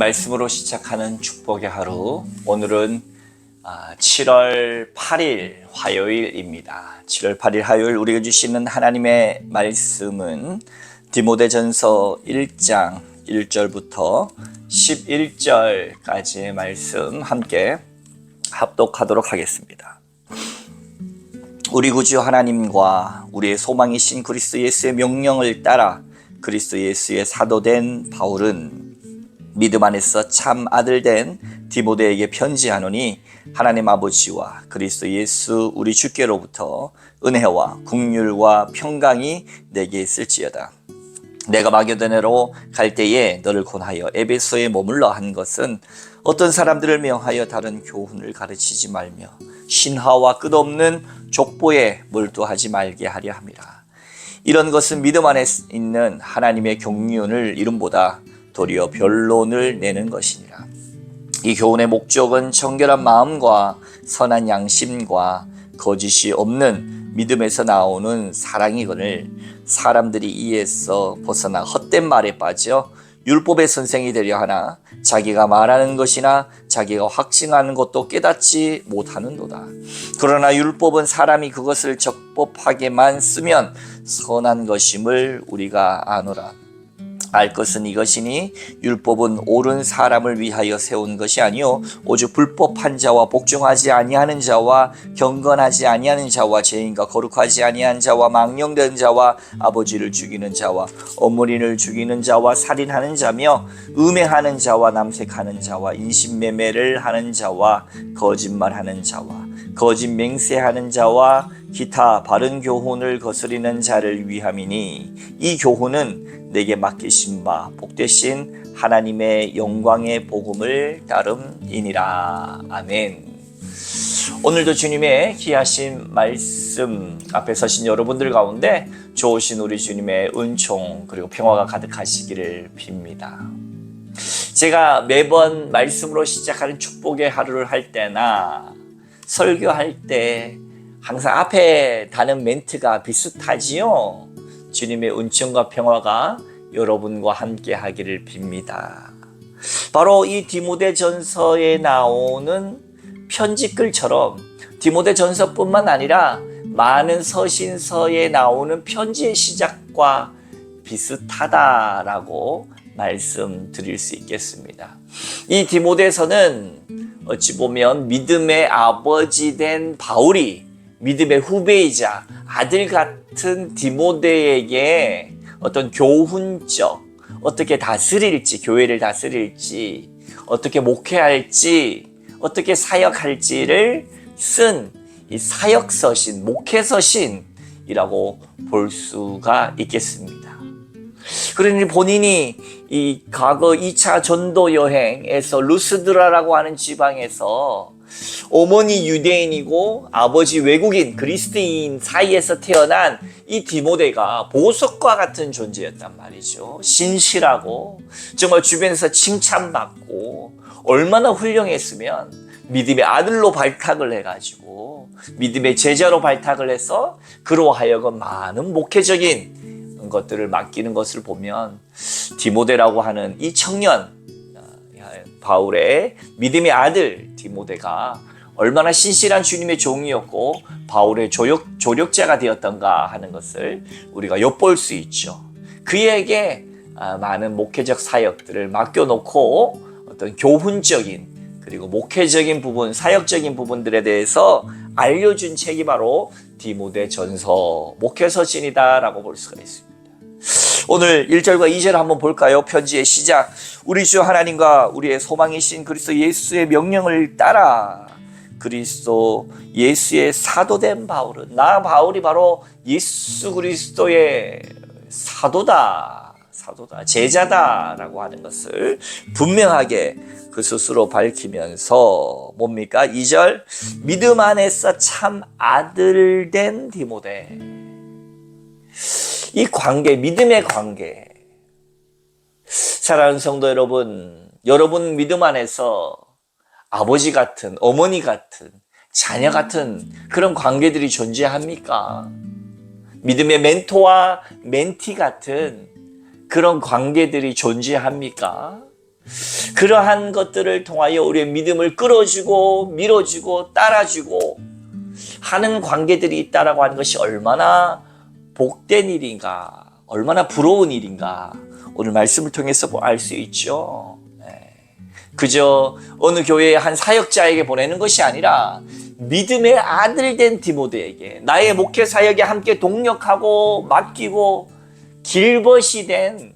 말씀으로 시작하는 축복의 하루. 오늘은 7월 8일 화요일입니다. 7월 8일 화요일 우리가 주시는 하나님의 말씀은 디모데전서 1장 1절부터 11절까지의 말씀 함께 합독하도록 하겠습니다. 우리 구주 하나님과 우리의 소망이신 그리스도 예수의 명령을 따라 그리스도 예수의 사도된 바울은 믿음 안에서 참 아들 된 디모데에게 편지하노니 하나님 아버지와 그리스도 예수 우리 주께로부터 은혜와 긍휼과 평강이 내게 있을지어다. 내가 마게도냐로 갈 때에 너를 권하여 에베소에 머물러 한 것은 어떤 사람들을 명하여 다른 교훈을 가르치지 말며 신화와 끝없는 족보에 몰두하지 말게 하려 함이라. 이런 것은 믿음 안에 있는 하나님의 경륜을 이름보다 도리어 변론을 내는 것이니라. 이 교훈의 목적은 정결한 마음과 선한 양심과 거짓이 없는 믿음에서 나오는 사랑이거늘 사람들이 이에서 벗어나 헛된 말에 빠져 율법의 선생이 되려 하나 자기가 말하는 것이나 자기가 확증하는 것도 깨닫지 못하는도다. 그러나 율법은 사람이 그것을 적법하게만 쓰면 선한 것임을 우리가 아노라. 알 것은 이것이니 율법은 옳은 사람을 위하여 세운 것이 아니요 오직 불법한 자와 복종하지 아니하는 자와 경건하지 아니하는 자와 죄인과 거룩하지 아니한 자와 망령된 자와 아버지를 죽이는 자와 어머니를 죽이는 자와 살인하는 자며 음행하는 자와 남색하는 자와 인신매매를 하는 자와 거짓말하는 자와 거짓 맹세하는 자와 기타 바른 교훈을 거스리는 자를 위함이니 이 교훈은 내게 맡기신 바 복되신 하나님의 영광의 복음을 따름이니라. 아멘. 오늘도 주님의 귀하신 말씀 앞에 서신 여러분들 가운데 좋으신 우리 주님의 은총 그리고 평화가 가득하시기를 빕니다. 제가 매번 말씀으로 시작하는 축복의 하루를 할 때나 설교할 때 항상 앞에 다는 멘트가 비슷하지요. 주님의 은총과 평화가 여러분과 함께 하기를 빕니다. 바로 이 디모데전서에 나오는 편지글처럼 디모데전서뿐만 아니라 많은 서신서에 나오는 편지의 시작과 비슷하다라고 말씀드릴 수 있겠습니다. 이 디모데서는 어찌 보면 믿음의 아버지 된 바울이 믿음의 후배이자 아들 같은 디모데에게 어떤 교훈적, 어떻게 다스릴지, 교회를 다스릴지, 어떻게 목회할지, 어떻게 사역할지를 쓴 이 사역서신, 목회서신이라고 볼 수가 있겠습니다. 그러니 본인이 이 과거 2차 전도 여행에서 루스드라라고 하는 지방에서 어머니 유대인이고 아버지 외국인 그리스도인 사이에서 태어난 이 디모데가 보석과 같은 존재였단 말이죠. 신실하고 정말 주변에서 칭찬받고 얼마나 훌륭했으면 믿음의 아들로 발탁을 해가지고 믿음의 제자로 발탁을 해서 그로 하여금 많은 목회적인 것들을 맡기는 것을 보면 디모데라고 하는 이 청년 바울의 믿음의 아들 디모데가 얼마나 신실한 주님의 종이었고 바울의 조력자가 되었던가 하는 것을 우리가 엿볼 수 있죠. 그에게 많은 목회적 사역들을 맡겨놓고 어떤 교훈적인 그리고 목회적인 부분, 사역적인 부분들에 대해서 알려준 책이 바로 디모데전서 목회서신이다라고 볼 수가 있습니다. 오늘 1절과 2절 한번 볼까요? 편지의 시작. 우리 주 하나님과 우리의 소망이신 그리스도 예수의 명령을 따라 그리스도 예수의 사도된 바울은 나 바울이 바로 예수 그리스도의 사도다, 제자다라고 하는 것을 분명하게 그 스스로 밝히면서 뭡니까? 2절 믿음 안에서 참 아들 된 디모데. 이 관계, 믿음의 관계. 사랑하는 성도 여러분, 여러분 믿음 안에서 아버지 같은, 어머니 같은, 자녀 같은 그런 관계들이 존재합니까? 믿음의 멘토와 멘티 같은 그런 관계들이 존재합니까? 그러한 것들을 통하여 우리의 믿음을 끌어주고 밀어주고 따라주고 하는 관계들이 있다라고 하는 것이 얼마나 복된 일인가, 얼마나 부러운 일인가 오늘 말씀을 통해서 알 수 있죠. 그저 어느 교회의 한 사역자에게 보내는 것이 아니라 믿음의 아들 된 디모데에게, 나의 목회 사역에 함께 동력하고 맡기고 길벗이 된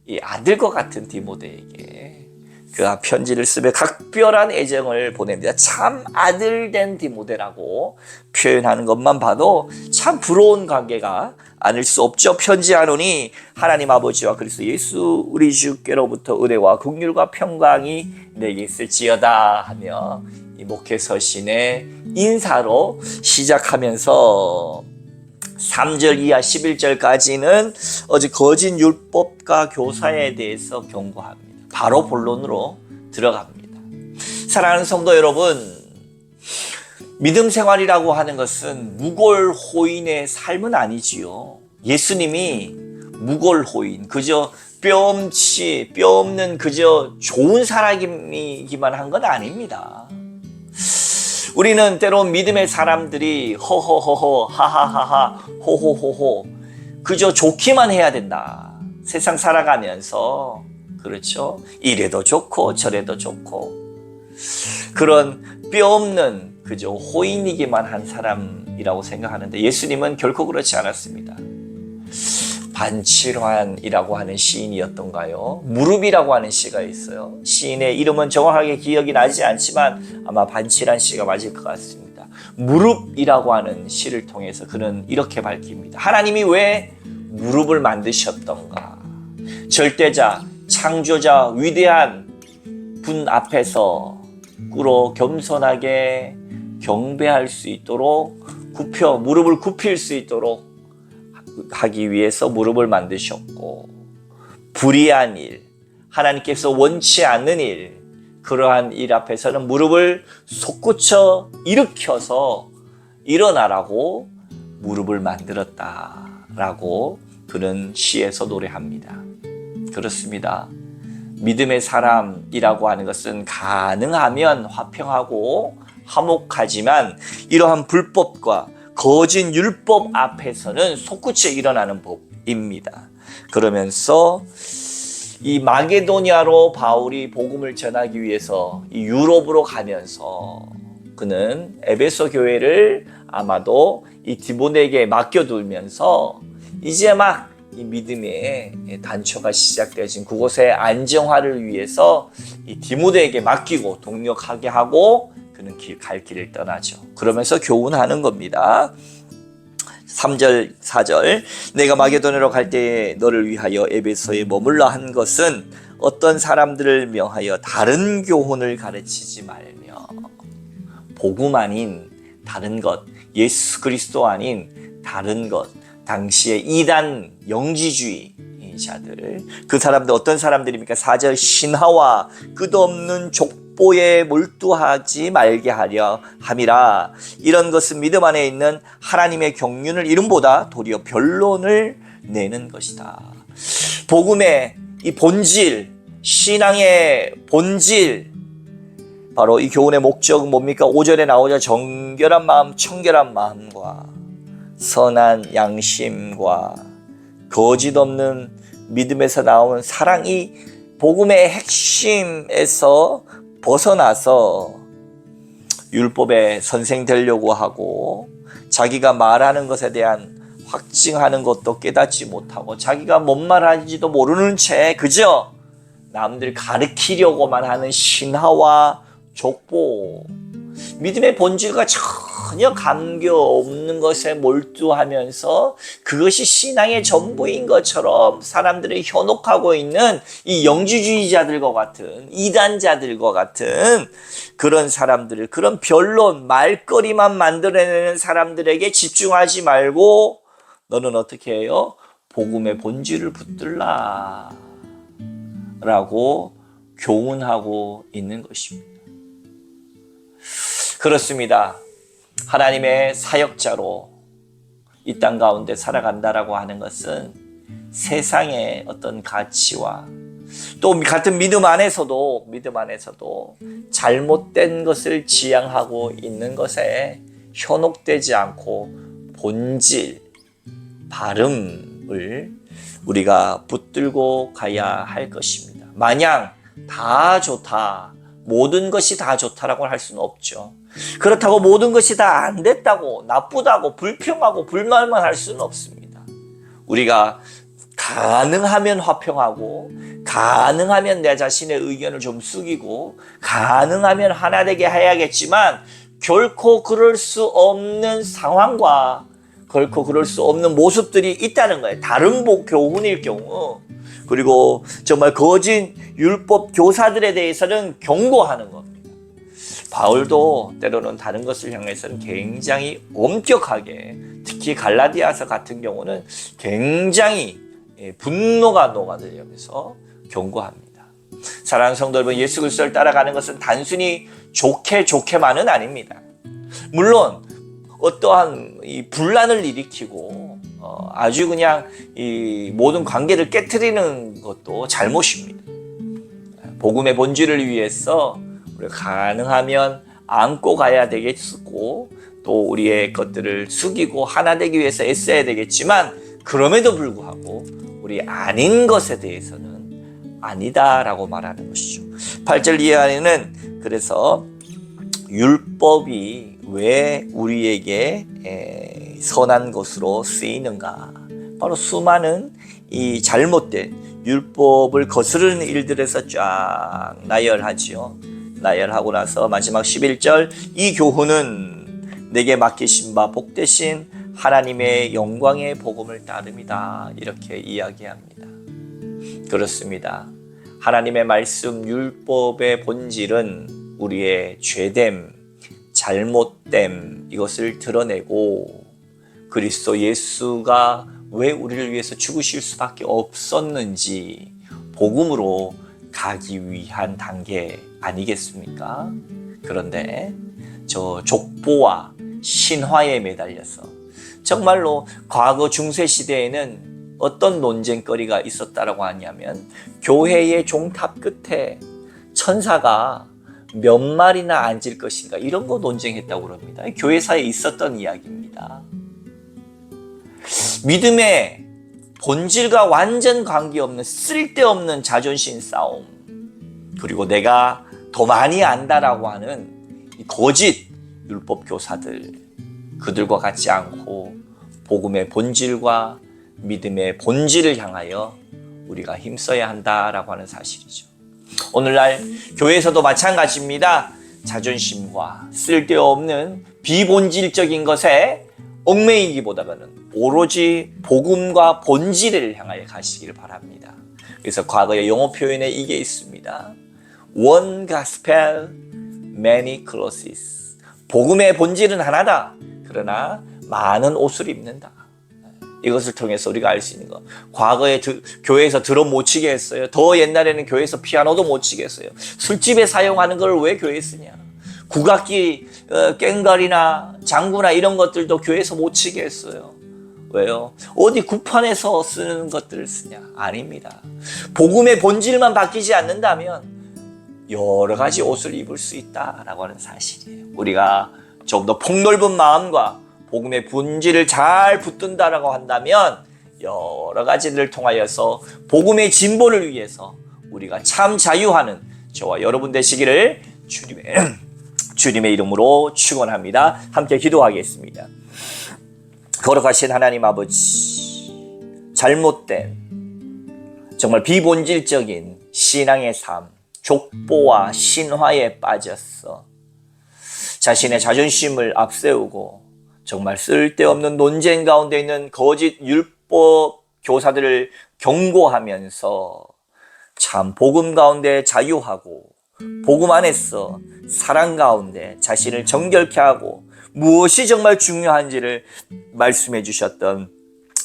이 아들과 같은 디모데에게 그가 편지를 쓰며 각별한 애정을 보냅니다. 참 아들 된 디모데라고 표현하는 것만 봐도 참 부러운 관계가 아닐 수 없죠. 편지하노니 하나님 아버지와 그리스도 예수 우리 주께로부터 은혜와 긍휼과 평강이 내게 있을지어다 하며 이 목회 서신의 인사로 시작하면서 3절 이하 11절까지는 어제 거짓 율법과 교사에 대해서 경고합니다. 바로 본론으로 들어갑니다. 사랑하는 성도 여러분, 믿음 생활이라고 하는 것은 무골호인의 삶은 아니지요. 예수님이 무골호인, 그저 뼈 없는 그저 좋은 사람이기만 한 건 아닙니다. 우리는 때론 믿음의 사람들이 허허허허 하하하하 호호호호 그저 좋기만 해야 된다. 세상 살아가면서 그렇죠. 이래도 좋고 저래도 좋고 그런 뼈 없는 그저 호인이기만 한 사람이라고 생각하는데 예수님은 결코 그렇지 않았습니다. 반칠환이라고 하는 시인이었던가요? 무릎이라고 하는 시가 있어요. 시인의 이름은 정확하게 기억이 나지 않지만 아마 반칠환 시가 맞을 것 같습니다. 무릎이라고 하는 시를 통해서 그는 이렇게 밝힙니다. 하나님이 왜 무릎을 만드셨던가? 절대자, 창조자, 위대한 분 앞에서 꿇어 겸손하게 경배할 수 있도록 무릎을 굽힐 수 있도록 하기 위해서 무릎을 만드셨고, 불의한 일, 하나님께서 원치 않는 일, 그러한 일 앞에서는 무릎을 솟구쳐 일으켜서 일어나라고 무릎을 만들었다라고 그는 시에서 노래합니다. 그렇습니다. 믿음의 사람이라고 하는 것은 가능하면 화평하고 화목하지만 이러한 불법과 거짓 율법 앞에서는 솟구쳐 일어나는 법입니다. 그러면서 이 마게도니아로 바울이 복음을 전하기 위해서 이 유럽으로 가면서 그는 에베소 교회를 아마도 이 디모데에게 맡겨두면서 이제 막 이 믿음의 단초가 시작되어진 그곳의 안정화를 위해서 이 디모데에게 맡기고 동력하게 하고 그는 갈 길을 떠나죠. 그러면서 교훈하는 겁니다. 3절 4절 내가 마게도냐로 갈 때에 너를 위하여 에베소에 머물러 한 것은 어떤 사람들을 명하여 다른 교훈을 가르치지 말며 복음 아닌 다른 것, 예수 그리스도 아닌 다른 것, 당시의 이단 영지주의자들, 그 사람들 어떤 사람들입니까? 4절 신하와 끝없는 족보에 몰두하지 말게 하려 함이라. 이런 것은 믿음 안에 있는 하나님의 경륜을 이름보다 도리어 변론을 내는 것이다. 복음의 이 본질, 신앙의 본질, 바로 이 교훈의 목적은 뭡니까? 5절에 나오자 정결한 마음, 청결한 마음과 선한 양심과 거짓 없는 믿음에서 나온 사랑이 복음의 핵심에서 벗어나서 율법의 선생 되려고 하고 자기가 말하는 것에 대한 확증하는 것도 깨닫지 못하고 자기가 뭔 말하는지도 모르는 채 그저 남들 가르치려고만 하는 신하와 족보, 믿음의 본질과 전혀 관계없는 것에 몰두하면서 그것이 신앙의 전부인 것처럼 사람들을 현혹하고 있는 이 영지주의자들과 같은 이단자들과 같은 그런 사람들을, 그런 변론, 말거리만 만들어내는 사람들에게 집중하지 말고 너는 어떻게 해요? 복음의 본질을 붙들라 라고 교훈하고 있는 것입니다. 그렇습니다. 하나님의 사역자로 이 땅 가운데 살아간다라고 하는 것은 세상의 어떤 가치와 또 같은 믿음 안에서도 잘못된 것을 지향하고 있는 것에 현혹되지 않고 본질, 발음을 우리가 붙들고 가야 할 것입니다. 마냥 다 좋다, 모든 것이 다 좋다라고 할 수는 없죠. 그렇다고 모든 것이 다 안 됐다고, 나쁘다고, 불평하고 불만만 할 수는 없습니다. 우리가 가능하면 화평하고, 가능하면 내 자신의 의견을 좀 숙이고, 가능하면 하나 되게 해야겠지만 결코 그럴 수 없는 상황과 결코 그럴 수 없는 모습들이 있다는 거예요. 다른 교훈일 경우, 그리고 정말 거짓 율법 교사들에 대해서는 경고하는 겁니다. 바울도 때로는 다른 것을 향해서는 굉장히 엄격하게, 특히 갈라디아서 같은 경우는 굉장히 분노가 녹아들면서 경고합니다. 사랑하는 성도 여러분, 예수 그리스도를 따라가는 것은 단순히 좋게만은 아닙니다. 물론 어떠한 이 분란을 일으키고 아주 그냥 이 모든 관계를 깨트리는 것도 잘못입니다. 복음의 본질을 위해서 우리가 가능하면 안고 가야 되겠고, 또 우리의 것들을 숙이고 하나 되기 위해서 애써야 되겠지만, 그럼에도 불구하고 우리 아닌 것에 대해서는 아니다라고 말하는 것이죠. 8절 이하에는 그래서 율법이 왜 우리에게 선한 것으로 쓰이는가? 바로 수많은 이 잘못된 율법을 거스르는 일들에서 쫙 나열하지요. 나열하고 나서 마지막 11절, 이 교훈은 내게 맡기신 바 복되신 하나님의 영광의 복음을 따름이다, 이렇게 이야기합니다. 그렇습니다. 하나님의 말씀 율법의 본질은 우리의 죄됨, 잘못됨, 이것을 드러내고 그리스도 예수가 왜 우리를 위해서 죽으실 수밖에 없었는지 복음으로 가기 위한 단계 아니겠습니까? 그런데 저 족보와 신화에 매달려서 정말로 과거 중세시대에는 어떤 논쟁거리가 있었다라고 하냐면, 교회의 종탑 끝에 천사가 몇 마리나 앉을 것인가, 이런 거 논쟁했다고 그럽니다. 교회사에 있었던 이야기입니다. 믿음의 본질과 완전 관계없는 쓸데없는 자존심 싸움, 그리고 내가 더 많이 안다라고 하는 거짓 율법 교사들, 그들과 같지 않고 복음의 본질과 믿음의 본질을 향하여 우리가 힘써야 한다라고 하는 사실이죠. 오늘날 교회에서도 마찬가지입니다. 자존심과 쓸데없는 비본질적인 것에 얽매이기보다는 오로지 복음과 본질을 향하여 가시기를 바랍니다. 그래서 과거의 영어 표현에 이게 있습니다. One gospel, many clothes. 복음의 본질은 하나다. 그러나 많은 옷을 입는다. 이것을 통해서 우리가 알 수 있는 것. 과거에 교회에서 드럼 못 치게 했어요. 더 옛날에는 교회에서 피아노도 못 치게 했어요. 술집에 사용하는 걸 왜 교회에 쓰냐. 국악기, 꽹과리나 장구나 이런 것들도 교회에서 못 치게 했어요. 왜요? 어디 구판에서 쓰는 것들을 쓰냐? 아닙니다. 복음의 본질만 바뀌지 않는다면 여러 가지 옷을 입을 수 있다라고 하는 사실이에요. 우리가 좀 더 폭넓은 마음과 복음의 본질을 잘 붙든다라고 한다면 여러 가지를 통하여서 복음의 진보를 위해서 우리가 참 자유하는 저와 여러분 되시기를 주님의 이름으로 축원합니다. 함께 기도하겠습니다. 거룩하신 하나님 아버지, 잘못된 정말 비본질적인 신앙의 삶, 족보와 신화에 빠졌어 자신의 자존심을 앞세우고 정말 쓸데없는 논쟁 가운데 있는 거짓 율법 교사들을 경고하면서 참 복음 가운데 자유하고 복음 안에서 사랑 가운데 자신을 정결케 하고 무엇이 정말 중요한지를 말씀해 주셨던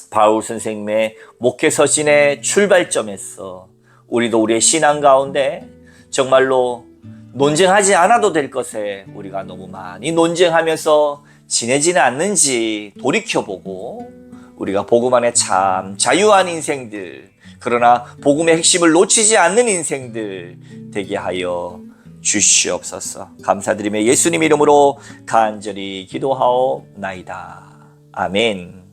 바울 선생님의 목회 서신의 출발점에서 우리도 우리의 신앙 가운데 정말로 논쟁하지 않아도 될 것에 우리가 너무 많이 논쟁하면서 지내지는 않는지 돌이켜보고 우리가 복음 안에 참 자유한 인생들, 그러나 복음의 핵심을 놓치지 않는 인생들 되게 하여 주시옵소서. 감사드리며 예수님 이름으로 간절히 기도하옵나이다. 아멘.